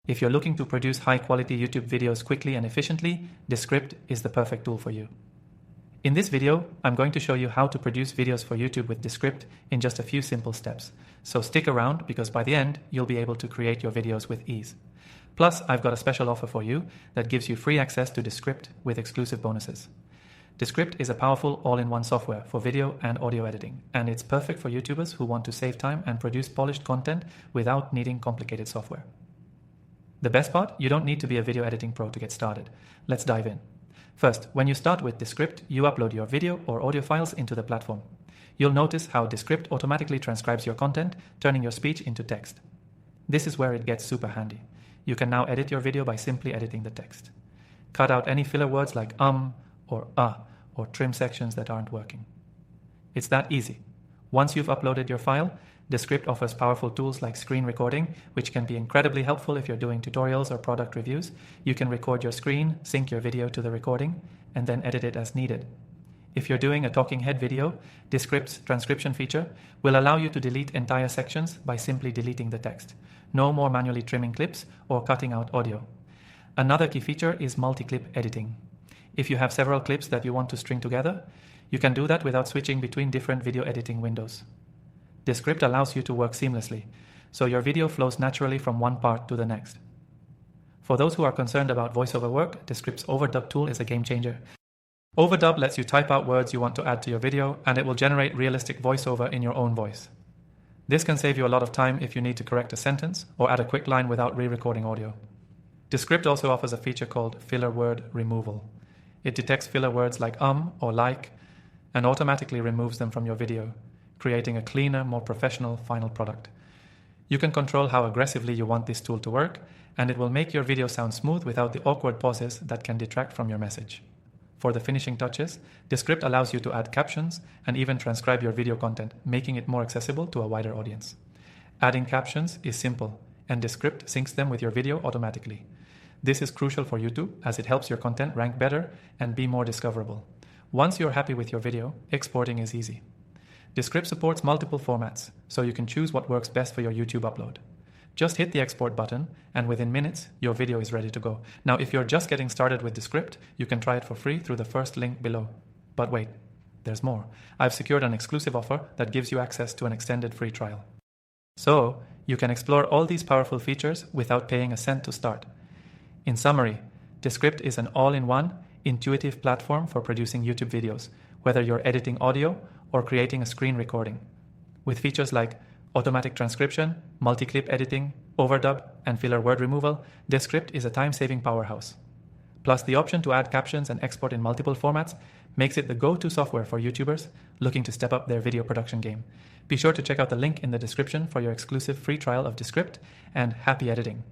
If you're looking to produce high-quality YouTube videos quickly and efficiently, Descript is the perfect tool for you. In this video, I'm going to show you how to produce videos for YouTube with Descript in just a few simple steps. So stick around because by the end, you'll be able to create your videos with ease. Plus, I've got a special offer for you that gives you free access to Descript with exclusive bonuses. Descript is a powerful all-in-one software for video and audio editing, and it's perfect for YouTubers who want to save time and produce polished content without needing complicated software. The best part, you don't need to be a video editing pro to get started. Let's dive in. First, when you start with Descript, you upload your video or audio files into the platform. You'll notice how Descript automatically transcribes your content, turning your speech into text. This is where it gets super handy. You can now edit your video by simply editing the text. Cut out any filler words like or trim sections that aren't working. It's that easy. Once you've uploaded your file, Descript offers powerful tools like screen recording, which can be incredibly helpful if you're doing tutorials or product reviews. You can record your screen, sync your video to the recording, and then edit it as needed. If you're doing a talking head video, Descript's transcription feature will allow you to delete entire sections by simply deleting the text. No more manually trimming clips or cutting out audio. Another key feature is multi-clip editing. If you have several clips that you want to string together, you can do that without switching between different video editing windows. Descript allows you to work seamlessly, so your video flows naturally from one part to the next. For those who are concerned about voiceover work, Descript's Overdub tool is a game changer. Overdub lets you type out words you want to add to your video, and it will generate realistic voiceover in your own voice. This can save you a lot of time if you need to correct a sentence or add a quick line without re-recording audio. Descript also offers a feature called filler word removal. It detects filler words like or like and automatically removes them from your video, creating a cleaner, more professional final product. You can control how aggressively you want this tool to work, and it will make your video sound smooth without the awkward pauses that can detract from your message. For the finishing touches, Descript allows you to add captions and even transcribe your video content, making it more accessible to a wider audience. Adding captions is simple, and Descript syncs them with your video automatically. This is crucial for YouTube as it helps your content rank better and be more discoverable. Once you're happy with your video, exporting is easy. Descript supports multiple formats, so you can choose what works best for your YouTube upload. Just hit the export button, and within minutes, your video is ready to go. Now, if you're just getting started with Descript, you can try it for free through the first link below. But wait, there's more. I've secured an exclusive offer that gives you access to an extended free trial. So, you can explore all these powerful features without paying a cent to start. In summary, Descript is an all-in-one, intuitive platform for producing YouTube videos, whether you're editing audio or creating a screen recording. With features like automatic transcription, multi-clip editing, overdub, and filler word removal, Descript is a time-saving powerhouse. Plus, the option to add captions and export in multiple formats makes it the go-to software for YouTubers looking to step up their video production game. Be sure to check out the link in the description for your exclusive free trial of Descript, and happy editing!